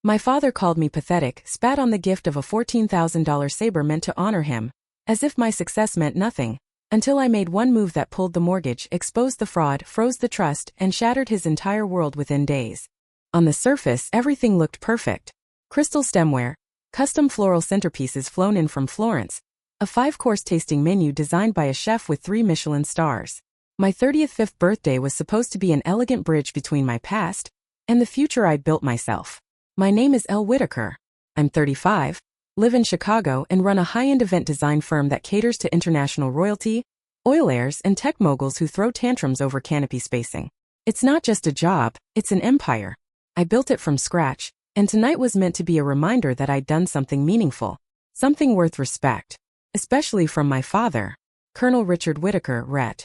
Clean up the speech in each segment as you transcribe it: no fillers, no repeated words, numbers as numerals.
My father called me pathetic, spat on the gift of a $14,000 SABER meant to honor him, as if my success meant nothing, until I made one move that pulled the mortgage, exposed the fraud, froze the trust, and shattered his entire world within days. On the surface, everything looked perfect. Crystal stemware, custom floral centerpieces flown in from Florence, a 5-course tasting menu designed by a chef with 3 Michelin stars. My 35th birthday was supposed to be an elegant bridge between my past and the future I'd built myself. My name is Elle Whitaker. I'm 35, live in Chicago, and run a high-end event design firm that caters to international royalty, oil heirs, and tech moguls who throw tantrums over canopy spacing. It's not just a job, it's an empire. I built it from scratch, and tonight was meant to be a reminder that I'd done something meaningful, something worth respect, especially from my father. Colonel Richard Whitaker, Ret.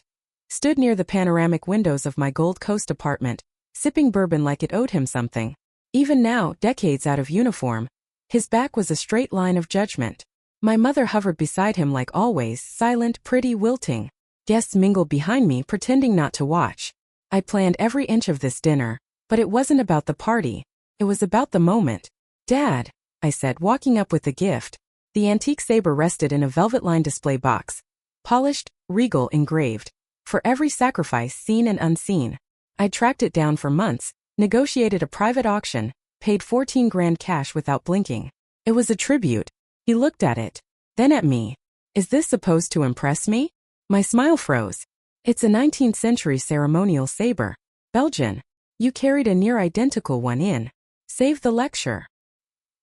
Stood near the panoramic windows of my Gold Coast apartment, sipping bourbon like it owed him something. Even now, decades out of uniform, his back was a straight line of judgment. My mother hovered beside him like always, silent, pretty, wilting. Guests mingled behind me, pretending not to watch. I planned every inch of this dinner, but it wasn't about the party. It was about the moment. "Dad," I said, walking up with the gift. The antique SABER rested in a velvet-lined display box. Polished, regal, engraved. For every sacrifice, seen and unseen. I tracked it down for months, negotiated a private auction, paid 14 grand cash without blinking. It was a tribute. He looked at it, then at me. "Is this supposed to impress me?" My smile froze. "It's a 19th century ceremonial SABER. Belgian. You carried a near-identical one in. Save the lecture."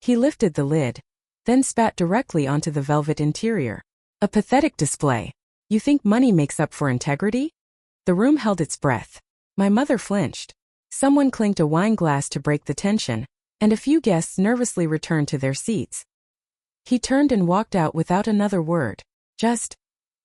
He lifted the lid, then spat directly onto the velvet interior. "A pathetic display. You think money makes up for integrity?" The room held its breath. My mother flinched. Someone clinked a wine glass to break the tension, and a few guests nervously returned to their seats. He turned and walked out without another word. Just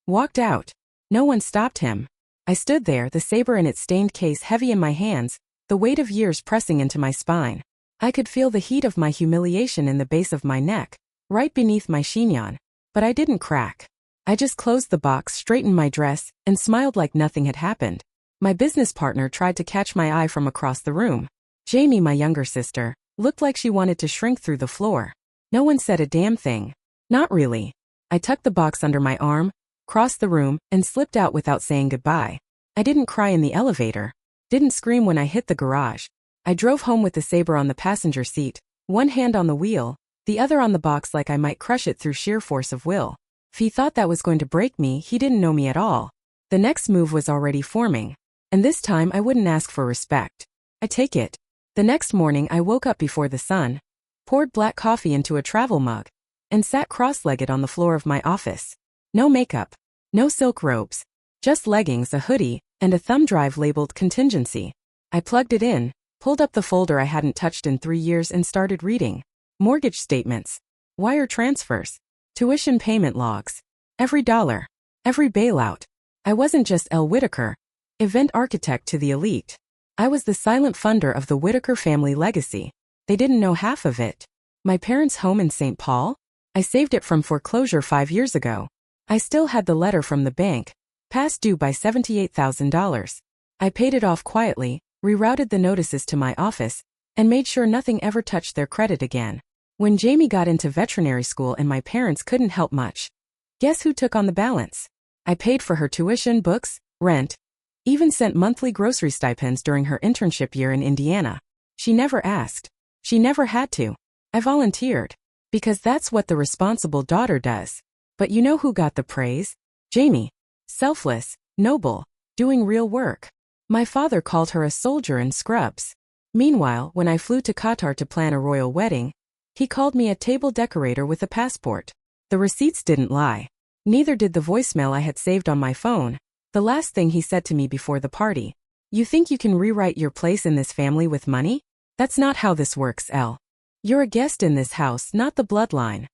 walked out. No one stopped him. I stood there, the SABER in its stained case heavy in my hands, the weight of years pressing into my spine. I could feel the heat of my humiliation in the base of my neck, right beneath my chignon. But I didn't crack. I just closed the box, straightened my dress, and smiled like nothing had happened. My business partner tried to catch my eye from across the room. Jamie, my younger sister, looked like she wanted to shrink through the floor. No one said a damn thing. Not really. I tucked the box under my arm, crossed the room, and slipped out without saying goodbye. I didn't cry in the elevator. Didn't scream when I hit the garage. I drove home with the SABER on the passenger seat, one hand on the wheel, the other on the box like I might crush it through sheer force of will. If he thought that was going to break me, he didn't know me at all. The next move was already forming. And this time I wouldn't ask for respect. I take it. The next morning I woke up before the sun, poured black coffee into a travel mug, and sat cross-legged on the floor of my office. No makeup, no silk robes, just leggings, a hoodie, and a thumb drive labeled contingency. I plugged it in, pulled up the folder I hadn't touched in 3 years and started reading. Mortgage statements, wire transfers, tuition payment logs. Every dollar, every bailout. I wasn't just Elle Whitaker, event architect to the elite. I was the silent funder of the Whitaker family legacy. They didn't know half of it. My parents' home in St. Paul? I saved it from foreclosure 5 years ago. I still had the letter from the bank, past due by $78,000. I paid it off quietly, rerouted the notices to my office, and made sure nothing ever touched their credit again. When Jamie got into veterinary school and my parents couldn't help much, guess who took on the balance? I paid for her tuition, books, rent, even sent monthly grocery stipends during her internship year in Indiana. She never asked. She never had to. I volunteered. Because that's what the responsible daughter does. But you know who got the praise? Jamie. Selfless, noble, doing real work. My father called her a soldier in scrubs. Meanwhile, when I flew to Qatar to plan a royal wedding, he called me a table decorator with a passport. The receipts didn't lie. Neither did the voicemail I had saved on my phone. The last thing he said to me before the party. "You think you can rewrite your place in this family with money? That's not how this works, Elle. You're a guest in this house, not the bloodline."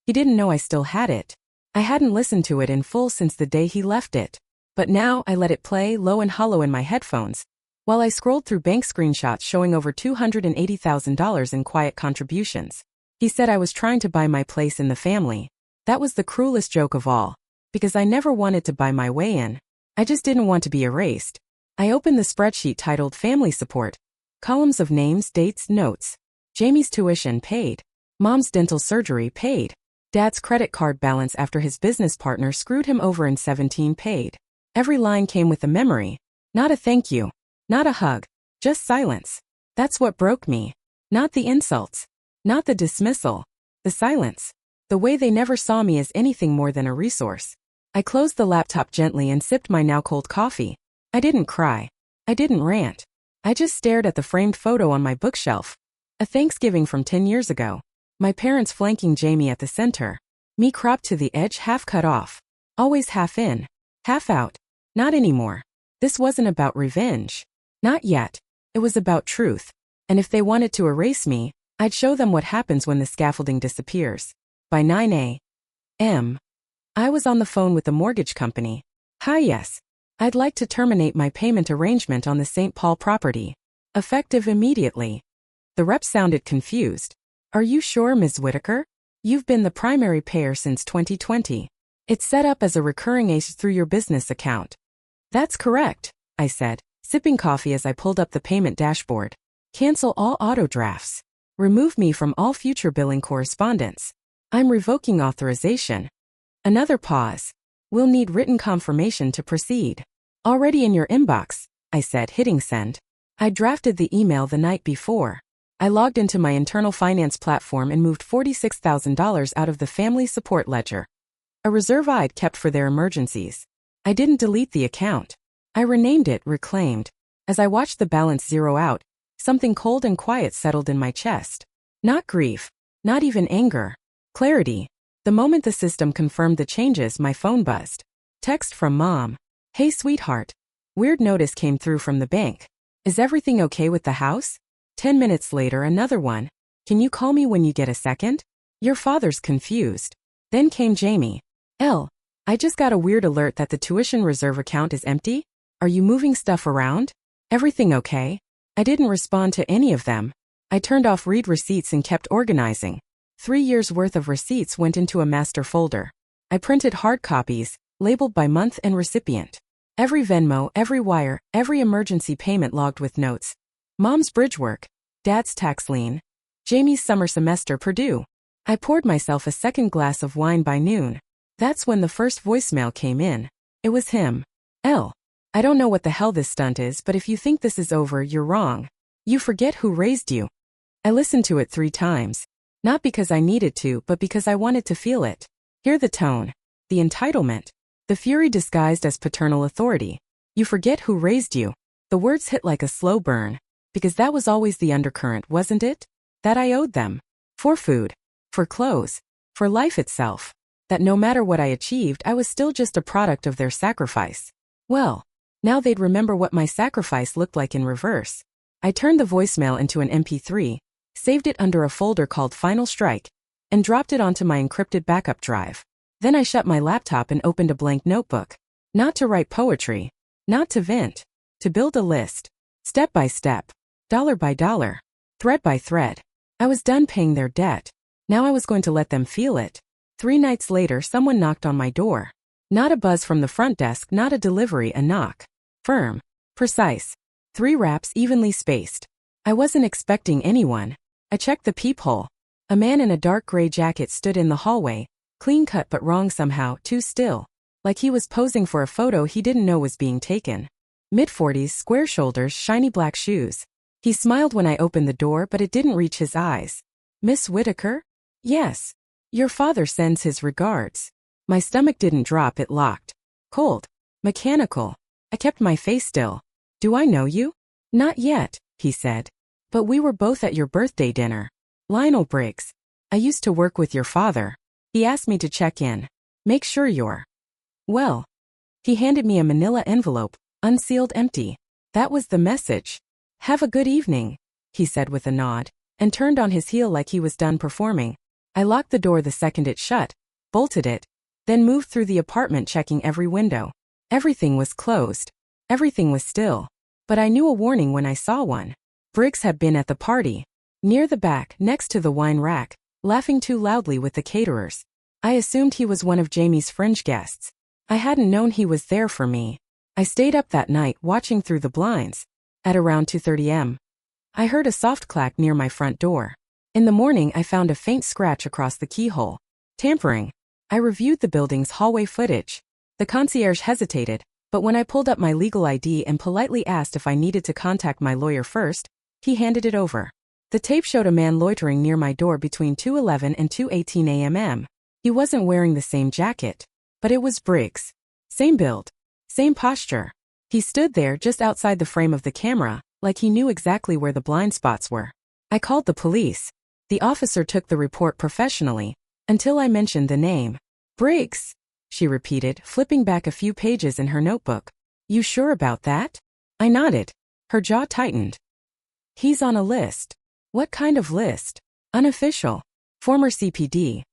He didn't know I still had it. I hadn't listened to it in full since the day he left it. But now I let it play low and hollow in my headphones, while I scrolled through bank screenshots showing over $280,000 in quiet contributions. He said I was trying to buy my place in the family. That was the cruelest joke of all. Because I never wanted to buy my way in. I just didn't want to be erased. I opened the spreadsheet titled Family Support. Columns of names, dates, notes. Jamie's tuition paid. Mom's dental surgery paid. Dad's credit card balance after his business partner screwed him over in 17 paid. Every line came with a memory. Not a thank you. Not a hug. Just silence. That's what broke me. Not the insults. Not the dismissal. The silence. The way they never saw me as anything more than a resource. I closed the laptop gently and sipped my now cold coffee. I didn't cry. I didn't rant. I just stared at the framed photo on my bookshelf. A Thanksgiving from 10 years ago. My parents flanking Jamie at the center. Me cropped to the edge, half cut off. Always half in, half out. Not anymore. This wasn't about revenge. Not yet. It was about truth. And if they wanted to erase me, I'd show them what happens when the scaffolding disappears. By 9 a.m., I was on the phone with the mortgage company. Hi, yes. I'd like to terminate my payment arrangement on the St. Paul property. Effective immediately. The rep sounded confused. Are you sure, Ms. Whitaker? You've been the primary payer since 2020. It's set up as a recurring ACE through your business account. That's correct, I said, sipping coffee as I pulled up the payment dashboard. Cancel all auto drafts. Remove me from all future billing correspondence. I'm revoking authorization. Another pause. We'll need written confirmation to proceed. Already in your inbox, I said, hitting send. I drafted the email the night before. I logged into my internal finance platform and moved $46,000 out of the family support ledger. A reserve I'd kept for their emergencies. I didn't delete the account. I renamed it Reclaimed. As I watched the balance zero out, something cold and quiet settled in my chest. Not grief. Not even anger. Clarity. The moment the system confirmed the changes, my phone buzzed. Text from Mom. Hey sweetheart. Weird notice came through from the bank. Is everything okay with the house? 10 minutes later, another one. Can you call me when you get a second? Your father's confused. Then came Jamie. I just got a weird alert that the tuition reserve account is empty. Are you moving stuff around? Everything okay? I didn't respond to any of them. I turned off read receipts and kept organizing. 3 years worth of receipts went into a master folder. I printed hard copies, labeled by month and recipient. Every Venmo, every wire, every emergency payment logged with notes. Mom's bridge work, Dad's tax lien, Jamie's summer semester Purdue. I poured myself a second glass of wine by noon. That's when the first voicemail came in. It was him. I don't know what the hell this stunt is, but if you think this is over, you're wrong. You forget who raised you. I listened to it 3 times. Not because I needed to, but because I wanted to feel it. Hear the tone. The entitlement. The fury disguised as paternal authority. You forget who raised you. The words hit like a slow burn. Because that was always the undercurrent, wasn't it? That I owed them. For food. For clothes. For life itself. That no matter what I achieved, I was still just a product of their sacrifice. Well, now they'd remember what my sacrifice looked like in reverse. I turned the voicemail into an MP3, saved it under a folder called Final Strike, and dropped it onto my encrypted backup drive. Then I shut my laptop and opened a blank notebook. Not to write poetry. Not to vent. To build a list. Step by step. Dollar by dollar. Thread by thread. I was done paying their debt. Now I was going to let them feel it. 3 nights later, someone knocked on my door. Not a buzz from the front desk, not a delivery, a knock. Firm. Precise. 3 raps evenly spaced. I wasn't expecting anyone. I checked the peephole. A man in a dark gray jacket stood in the hallway, clean cut but wrong somehow, too still. Like he was posing for a photo he didn't know was being taken. Mid-40s, square shoulders, shiny black shoes. He smiled when I opened the door, but it didn't reach his eyes. Miss Whitaker? Yes. Your father sends his regards. My stomach didn't drop, it locked. Cold. Mechanical. I kept my face still. Do I know you? Not yet, he said. But we were both at your birthday dinner. Lionel Briggs. I used to work with your father. He asked me to check in. Make sure you're well. He handed me a manila envelope, unsealed, empty. That was the message. Have a good evening, he said with a nod, and turned on his heel like he was done performing. I locked the door the second it shut, bolted it, then moved through the apartment checking every window. Everything was closed. Everything was still. But I knew a warning when I saw one. Briggs had been at the party. Near the back, next to the wine rack, laughing too loudly with the caterers. I assumed he was one of Jamie's fringe guests. I hadn't known he was there for me. I stayed up that night watching through the blinds. At around 2:30 a.m., I heard a soft clack near my front door. In the morning, I found a faint scratch across the keyhole. Tampering. I reviewed the building's hallway footage. The concierge hesitated, but when I pulled up my legal ID and politely asked if I needed to contact my lawyer first, he handed it over. The tape showed a man loitering near my door between 2:11 and 2:18 a.m. He wasn't wearing the same jacket, but it was Briggs. Same build. Same posture. He stood there just outside the frame of the camera, like he knew exactly where the blind spots were. I called the police. The officer took the report professionally, until I mentioned the name. Briggs, she repeated, flipping back a few pages in her notebook. You sure about that? I nodded. Her jaw tightened. He's on a list. What kind of list? Unofficial. Former CPD.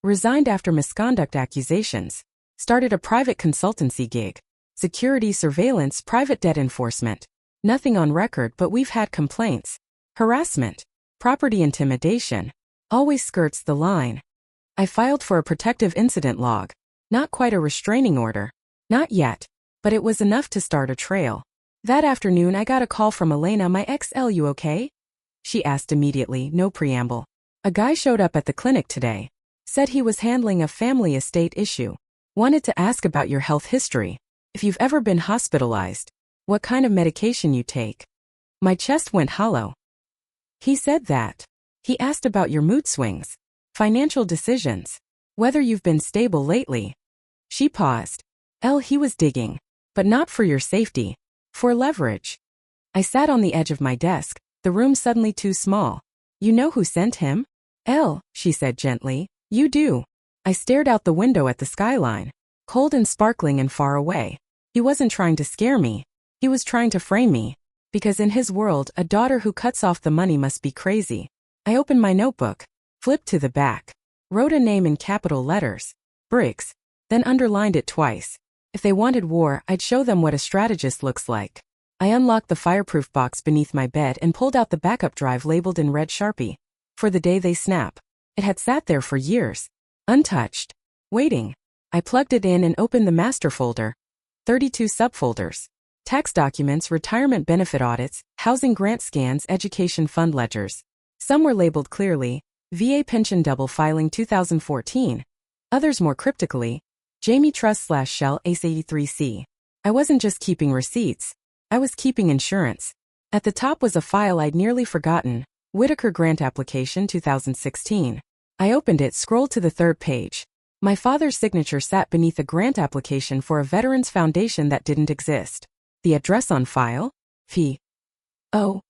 Resigned after misconduct accusations. Started a private consultancy gig. Security surveillance, private debt enforcement. Nothing on record, but we've had complaints. Harassment. Property intimidation. Always skirts the line. I filed for a protective incident log. Not quite a restraining order. Not yet. But it was enough to start a trail. That afternoon I got a call from Elena, my ex. You okay? She asked immediately, no preamble. A guy showed up at the clinic today. Said he was handling a family estate issue. Wanted to ask about your health history. If you've ever been hospitalized. What kind of medication you take. My chest went hollow. He said that. He asked about your mood swings. Financial decisions. Whether you've been stable lately. She paused. He was digging. But not for your safety. For leverage. I sat on the edge of my desk, the room suddenly too small. You know who sent him? She said gently. You do. I stared out the window at the skyline. Cold and sparkling and far away. He wasn't trying to scare me. He was trying to frame me. Because in his world, a daughter who cuts off the money must be crazy. I opened my notebook. Flipped to the back. Wrote a name in capital letters. Briggs. Then underlined it twice. If they wanted war, I'd show them what a strategist looks like. I unlocked the fireproof box beneath my bed and pulled out the backup drive labeled in red Sharpie. For the day they snap. It had sat there for years. Untouched. Waiting. I plugged it in and opened the master folder. 32 subfolders. Tax documents, retirement benefit audits, housing grant scans, education fund ledgers. Some were labeled clearly, VA pension double filing 2014. Others more cryptically, Jamie Trust / Shell ACE 83C. I wasn't just keeping receipts. I was keeping insurance. At the top was a file I'd nearly forgotten, Whitaker Grant Application 2016. I opened it, scrolled to the third page. My father's signature sat beneath a grant application for a veterans foundation that didn't exist. The address on file? P.O.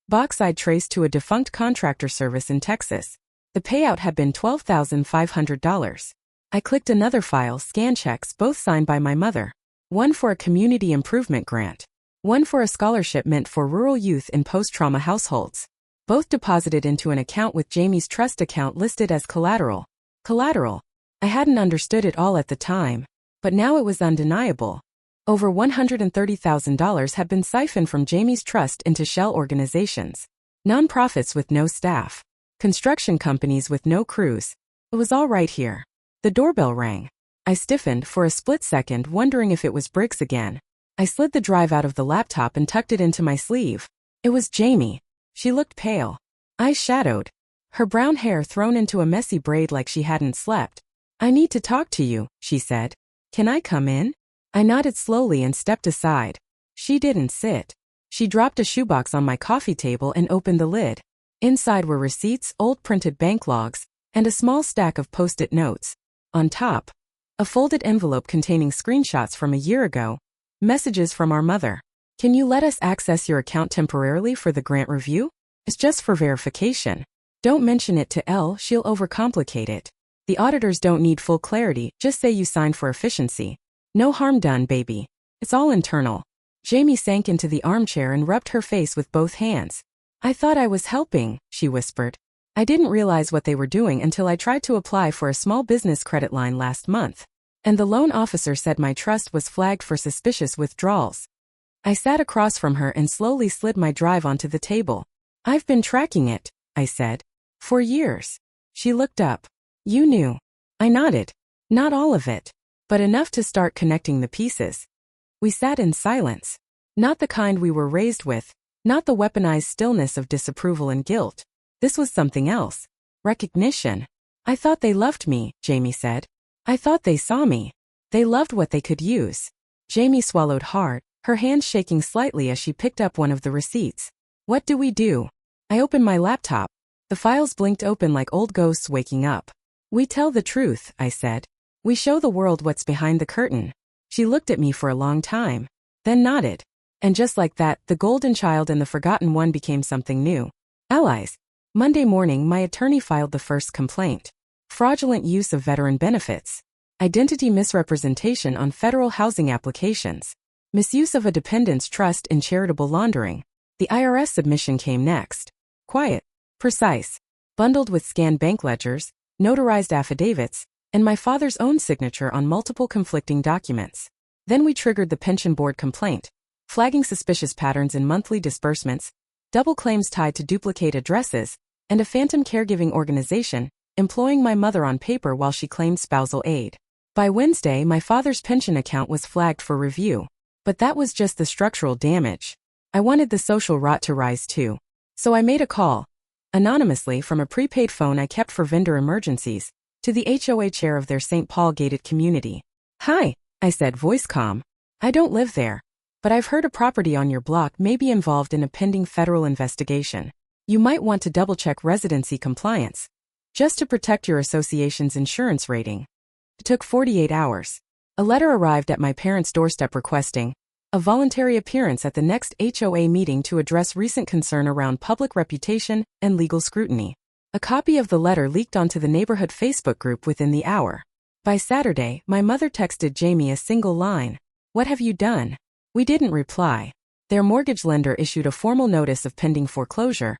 Box I'd traced to a defunct contractor service in Texas. The payout had been $12,500. I clicked another file, scan checks, both signed by my mother. One for a community improvement grant. One for a scholarship meant for rural youth in post-trauma households. Both deposited into an account with Jamie's trust account listed as collateral. Collateral. I hadn't understood it all at the time, but now it was undeniable. Over $130,000 had been siphoned from Jamie's trust into shell organizations. Nonprofits with no staff. Construction companies with no crews. It was all right here. The doorbell rang. I stiffened for a split second, wondering if it was Briggs again. I slid the drive out of the laptop and tucked it into my sleeve. It was Jamie. She looked pale. Eyes shadowed. Her brown hair thrown into a messy braid like she hadn't slept. I need to talk to you, she said. Can I come in? I nodded slowly and stepped aside. She didn't sit. She dropped a shoebox on my coffee table and opened the lid. Inside were receipts, old printed bank logs, and a small stack of post-it notes. On top, a folded envelope containing screenshots from a year ago. Messages from our mother. Can you let us access your account temporarily for the grant review? It's just for verification. Don't mention it to Elle, she'll overcomplicate it. The auditors don't need full clarity, just say you signed for efficiency. No harm done, baby. It's all internal. Jamie sank into the armchair and rubbed her face with both hands. I thought I was helping, she whispered. I didn't realize what they were doing until I tried to apply for a small business credit line last month. And the loan officer said my trust was flagged for suspicious withdrawals. I sat across from her and slowly slid my drive onto the table. I've been tracking it, I said. For years. She looked up. You knew. I nodded. Not all of it. But enough to start connecting the pieces. We sat in silence. Not the kind we were raised with, not the weaponized stillness of disapproval and guilt. This was something else. Recognition. I thought they loved me, Jamie said. I thought they saw me. They loved what they could use. Jamie swallowed hard, her hands shaking slightly as she picked up one of the receipts. What do we do? I opened my laptop. The files blinked open like old ghosts waking up. We tell the truth, I said. We show the world what's behind the curtain. She looked at me for a long time, then nodded. And just like that, the golden child and the forgotten one became something new. Allies. Monday morning, my attorney filed the first complaint. Fraudulent use of veteran benefits. Identity misrepresentation on federal housing applications. Misuse of a dependent's trust in charitable laundering. The IRS submission came next. Quiet. Precise. Bundled with scanned bank ledgers, notarized affidavits, and my father's own signature on multiple conflicting documents. Then we triggered the pension board complaint, flagging suspicious patterns in monthly disbursements, double claims tied to duplicate addresses, and a phantom caregiving organization, employing my mother on paper while she claimed spousal aid. By Wednesday, my father's pension account was flagged for review. But that was just the structural damage. I wanted the social rot to rise too. So I made a call, anonymously from a prepaid phone I kept for vendor emergencies, to the HOA chair of their St. Paul gated community. Hi, I said, voice calm. I don't live there. But I've heard a property on your block may be involved in a pending federal investigation. You might want to double-check residency compliance, just to protect your association's insurance rating. It took 48 hours. A letter arrived at my parents' doorstep requesting a voluntary appearance at the next HOA meeting to address recent concern around public reputation and legal scrutiny. A copy of the letter leaked onto the neighborhood Facebook group within the hour. By Saturday, my mother texted Jamie a single line. What have you done? We didn't reply. Their mortgage lender issued a formal notice of pending foreclosure.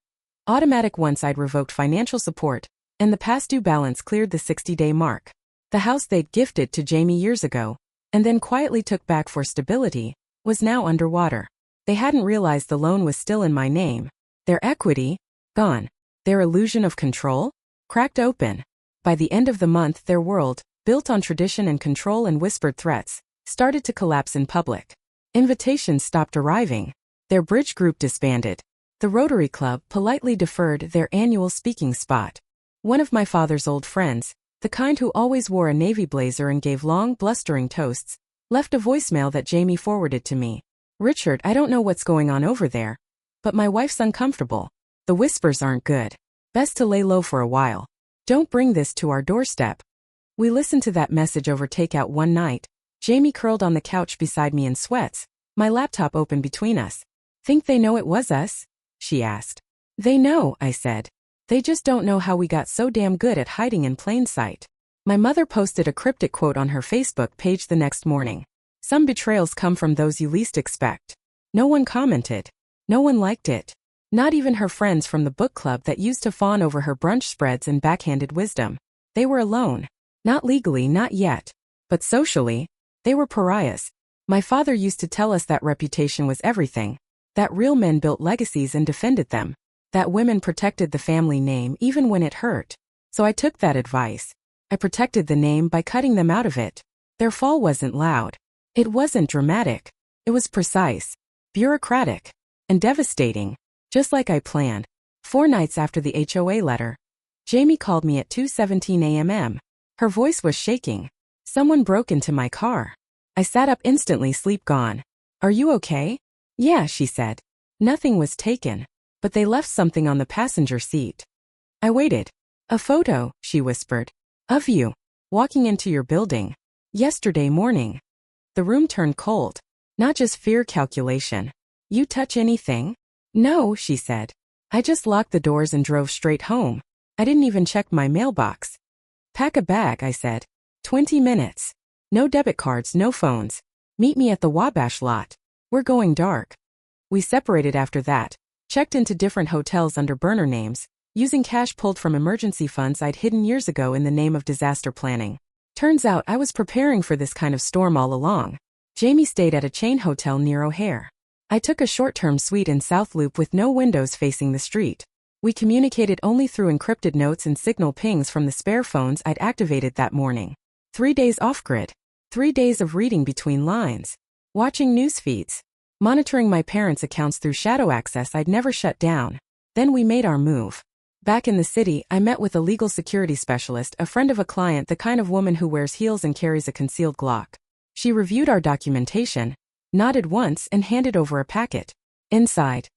Automatic once I'd revoked financial support, and the past due balance cleared the 60-day mark. The house they'd gifted to Jamie years ago, and then quietly took back for stability, was now underwater. They hadn't realized the loan was still in my name. Their equity, gone. Their illusion of control, cracked open. By the end of the month, their world, built on tradition and control and whispered threats, started to collapse in public. Invitations stopped arriving. Their bridge group disbanded. The Rotary Club politely deferred their annual speaking spot. One of my father's old friends, the kind who always wore a navy blazer and gave long, blustering toasts, left a voicemail that Jamie forwarded to me. Richard, I don't know what's going on over there, but my wife's uncomfortable. The whispers aren't good. Best to lay low for a while. Don't bring this to our doorstep. We listened to that message over takeout one night. Jamie curled on the couch beside me in sweats, my laptop open between us. Think they know it was us? She asked. They know, I said. They just don't know how we got so damn good at hiding in plain sight. My mother posted a cryptic quote on her Facebook page the next morning. Some betrayals come from those you least expect. No one commented. No one liked it. Not even her friends from the book club that used to fawn over her brunch spreads and backhanded wisdom. They were alone. Not legally, not yet. But socially, they were pariahs. My father used to tell us that reputation was everything. That real men built legacies and defended them. That women protected the family name even when it hurt. So I took that advice. I protected the name by cutting them out of it. Their fall wasn't loud. It wasn't dramatic. It was precise, bureaucratic, and devastating, just like I planned. 4 nights after the HOA letter, Jamie called me at 2:17 a.m. Her voice was shaking. Someone broke into my car. I sat up instantly, sleep gone. Are you okay? Yeah, she said. Nothing was taken, but they left something on the passenger seat. I waited. A photo, she whispered. Of you, walking into your building. Yesterday morning. The room turned cold. Not just fear, calculation. You touch anything? No, she said. I just locked the doors and drove straight home. I didn't even check my mailbox. Pack a bag, I said. 20 minutes. No debit cards, no phones. Meet me at the Wabash lot. We're going dark. We separated after that, checked into different hotels under burner names, using cash pulled from emergency funds I'd hidden years ago in the name of disaster planning. Turns out I was preparing for this kind of storm all along. Jamie stayed at a chain hotel near O'Hare. I took a short-term suite in South Loop with no windows facing the street. We communicated only through encrypted notes and signal pings from the spare phones I'd activated that morning. 3 days off-grid. 3 days of reading between lines. Watching news feeds. Monitoring my parents' accounts through shadow access I'd never shut down. Then we made our move. Back in the city, I met with a legal security specialist, a friend of a client, the kind of woman who wears heels and carries a concealed Glock. She reviewed our documentation, nodded once, and handed over a packet. Inside,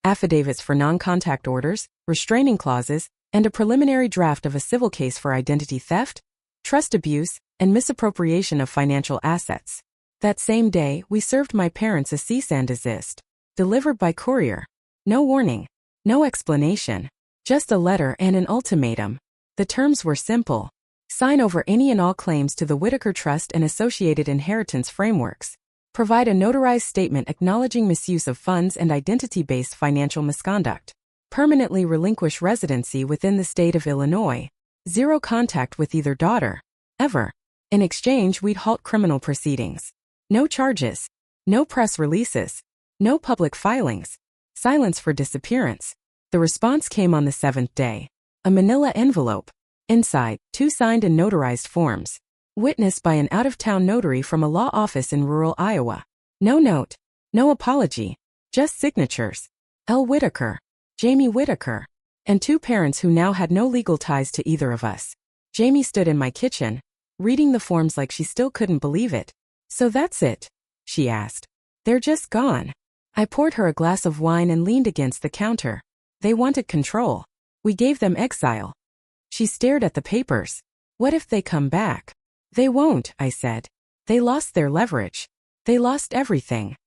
affidavits for non-contact orders, restraining clauses, and a preliminary draft of a civil case for identity theft, trust abuse, and misappropriation of financial assets. That same day, we served my parents a cease and desist. Delivered by courier. No warning. No explanation. Just a letter and an ultimatum. The terms were simple. Sign over any and all claims to the Whitaker Trust and associated inheritance frameworks. Provide a notarized statement acknowledging misuse of funds and identity-based financial misconduct. Permanently relinquish residency within the state of Illinois. Zero contact with either daughter. Ever. In exchange, we'd halt criminal proceedings. No charges. No press releases. No public filings. Silence for disappearance. The response came on the 7th day. A manila envelope. Inside, 2 signed and notarized forms. Witnessed by an out-of-town notary from a law office in rural Iowa. No note. No apology. Just signatures. L. Whitaker. Jamie Whitaker. And 2 parents who now had no legal ties to either of us. Jamie stood in my kitchen, reading the forms like she still couldn't believe it. "So that's it?" she asked. "They're just gone." I poured her a glass of wine and leaned against the counter. They wanted control. We gave them exile. She stared at the papers. "What if they come back?" "They won't," I said. "They lost their leverage. They lost everything."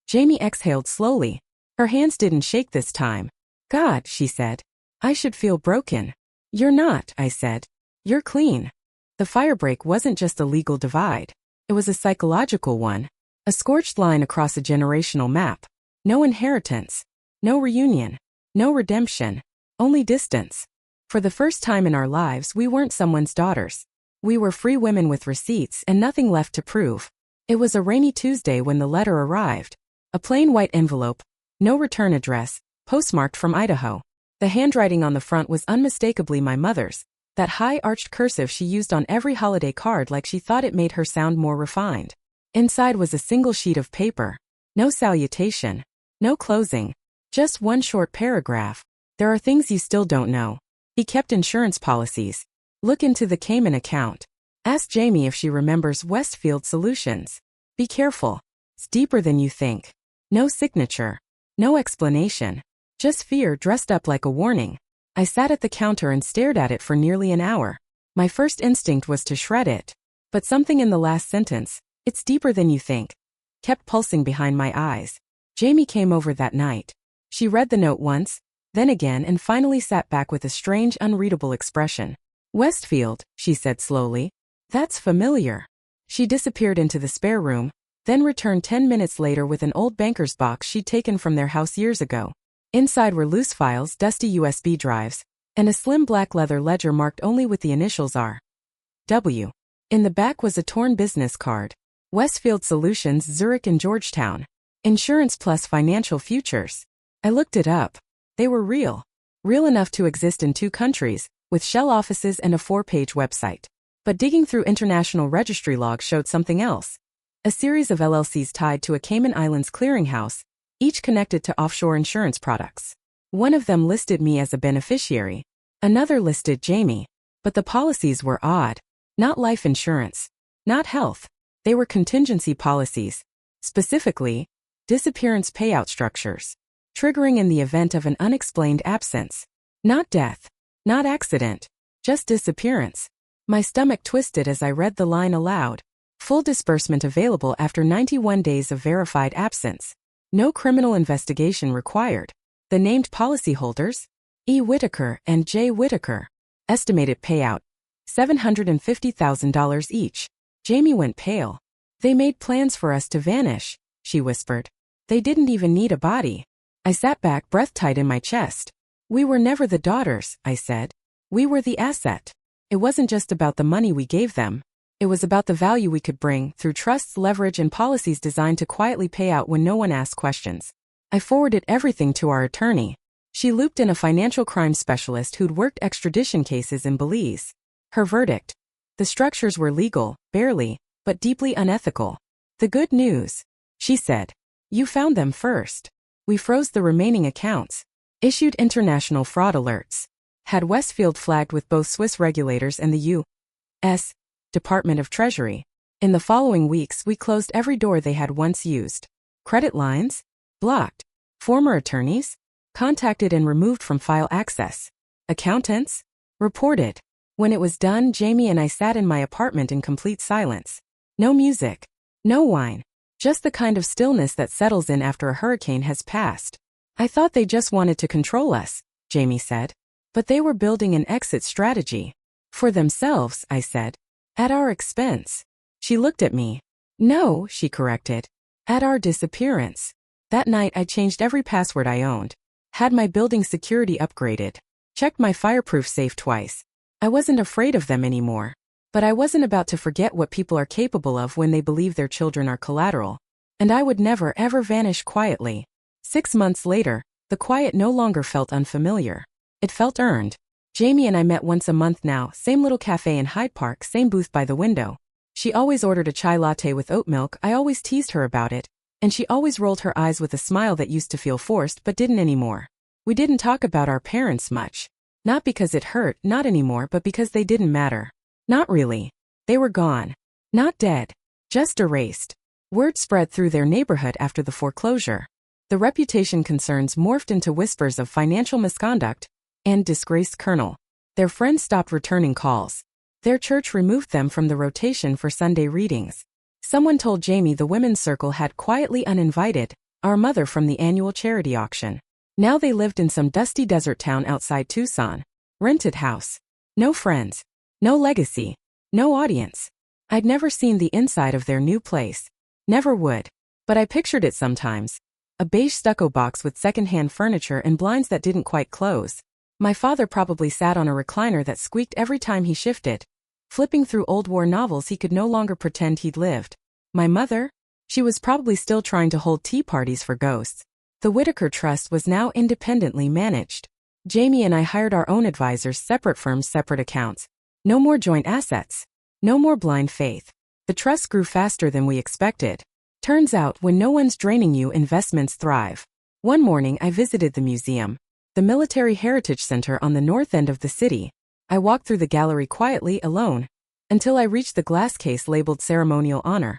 Jamie exhaled slowly. Her hands didn't shake this time. "God," she said. "I should feel broken." "You're not," I said. "You're clean." The firebreak wasn't just a legal divide. It was a psychological one. A scorched line across a generational map. No inheritance. No reunion. No redemption. Only distance. For the first time in our lives, we weren't someone's daughters. We were free women with receipts and nothing left to prove. It was a rainy Tuesday when the letter arrived. A plain white envelope. No return address. Postmarked from Idaho. The handwriting on the front was unmistakably my mother's. That high-arched cursive she used on every holiday card, like she thought it made her sound more refined. Inside was a single sheet of paper. No salutation. No closing. Just one short paragraph. "There are things you still don't know. He kept insurance policies. Look into the Cayman account. Ask Jamie if she remembers Westfield Solutions. Be careful. It's deeper than you think." No signature. No explanation. Just fear dressed up like a warning. I sat at the counter and stared at it for nearly an hour. My first instinct was to shred it. But something in the last sentence, "It's deeper than you think," kept pulsing behind my eyes. Jamie came over that night. She read the note once, then again, and finally sat back with a strange, unreadable expression. "Westfield," she said slowly. "That's familiar." She disappeared into the spare room, then returned 10 minutes later with an old banker's box she'd taken from their house years ago. Inside were loose files, dusty USB drives, and a slim black leather ledger marked only with the initials R.W. In the back was a torn business card. Westfield Solutions, Zurich and Georgetown. Insurance plus financial futures. I looked it up. They were real. Real enough to exist in 2 countries, with shell offices and a 4-page website. But digging through international registry logs showed something else. A series of LLCs tied to a Cayman Islands clearinghouse, each connected to offshore insurance products. One of them listed me as a beneficiary. Another listed Jamie. But the policies were odd. Not life insurance. Not health. They were contingency policies. Specifically, disappearance payout structures. Triggering in the event of an unexplained absence. Not death. Not accident. Just disappearance. My stomach twisted as I read the line aloud. Full disbursement available after 91 days of verified absence. No criminal investigation required. The named policyholders? E. Whitaker and J. Whitaker. Estimated payout. $750,000 each. Jamie went pale. "They made plans for us to vanish," she whispered. "They didn't even need a body." I sat back, breath tight in my chest. "We were never the daughters," I said. "We were the asset." It wasn't just about the money we gave them. It was about the value we could bring through trusts, leverage, and policies designed to quietly pay out when no one asked questions. I forwarded everything to our attorney. She looped in a financial crime specialist who'd worked extradition cases in Belize. Her verdict: the structures were legal, barely, but deeply unethical. "The good news," she said. "You found them first. We froze the remaining accounts. Issued international fraud alerts. had Westfield flagged with both Swiss regulators and the U.S. Department of Treasury. In the following weeks, we closed every door they had once used. Credit lines? Blocked. Former attorneys? Contacted and removed from file access. Accountants? Reported. When it was done, Jamie and I sat in my apartment in complete silence. No music. No wine. Just the kind of stillness that settles in after a hurricane has passed. I thought they just wanted to control us, Jamie said. But they were building an exit strategy. For themselves, I said. At our expense. She looked at me. No, she corrected. At our disappearance. That night I changed every password I owned. Had my building security upgraded. Checked my fireproof safe twice. I wasn't afraid of them anymore. But I wasn't about to forget what people are capable of when they believe their children are collateral. And I would never ever vanish quietly. 6 months later, the quiet no longer felt unfamiliar. It felt earned. Jamie and I met once a month now, same little cafe in Hyde Park, same booth by the window. She always ordered a chai latte with oat milk. I always teased her about it. And she always rolled her eyes with a smile that used to feel forced but didn't anymore. We didn't talk about our parents much. Not because it hurt, not anymore, but because they didn't matter. Not really. They were gone. Not dead. Just erased. Word spread through their neighborhood after the foreclosure. The reputation concerns morphed into whispers of financial misconduct and disgraced colonel. Their friends stopped returning calls. Their church removed them from the rotation for Sunday readings. Someone told Jamie the women's circle had quietly uninvited our mother from the annual charity auction. Now they lived in some dusty desert town outside Tucson. Rented house. No friends. No legacy. No audience. I'd never seen the inside of their new place. Never would. But I pictured it sometimes. A beige stucco box with second-hand furniture and blinds that didn't quite close. My father probably sat on a recliner that squeaked every time he shifted. Flipping through old war novels he could no longer pretend he'd lived. My mother? She was probably still trying to hold tea parties for ghosts. The Whitaker Trust was now independently managed. Jamie and I hired our own advisors, separate firms, separate accounts. No more joint assets. No more blind faith. The trust grew faster than we expected. Turns out, when no one's draining you, investments thrive. One morning I visited the museum, the Military Heritage Center on the north end of the city. I walked through the gallery quietly, alone, until I reached the glass case labeled Ceremonial Honor.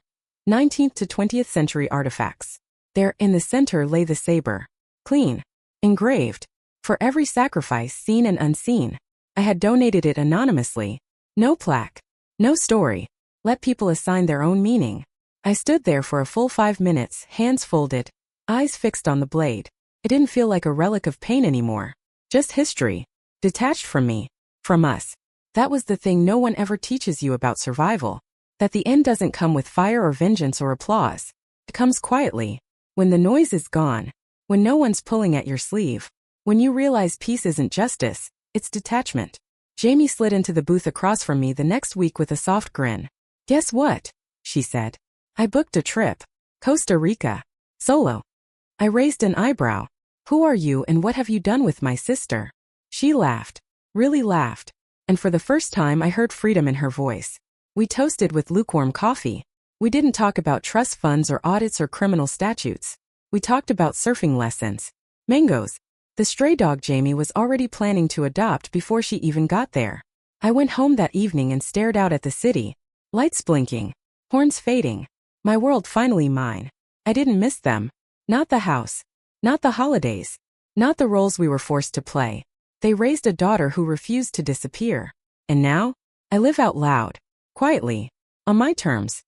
19th to 20th century artifacts. There, in the center, lay the saber. Clean. Engraved. For every sacrifice, seen and unseen. I had donated it anonymously. No plaque. No story. Let people assign their own meaning. I stood there for a full 5 minutes, hands folded, eyes fixed on the blade. It didn't feel like a relic of pain anymore. Just history. Detached from me. From us. That was the thing no one ever teaches you about survival. That the end doesn't come with fire or vengeance or applause. It comes quietly. When the noise is gone. When no one's pulling at your sleeve. When you realize peace isn't justice, it's detachment. Jamie slid into the booth across from me the next week with a soft grin. Guess what? She said. I booked a trip. Costa Rica. Solo. I raised an eyebrow. Who are you and what have you done with my sister? She laughed. Really laughed. And for the first time I heard freedom in her voice. We toasted with lukewarm coffee. We didn't talk about trust funds or audits or criminal statutes. We talked about surfing lessons. Mangoes. The stray dog Jamie was already planning to adopt before she even got there. I went home that evening and stared out at the city. Lights blinking. Horns fading. My world finally mine. I didn't miss them. Not the house. Not the holidays. Not the roles we were forced to play. They raised a daughter who refused to disappear. And now? I live out loud. Quietly. On my terms.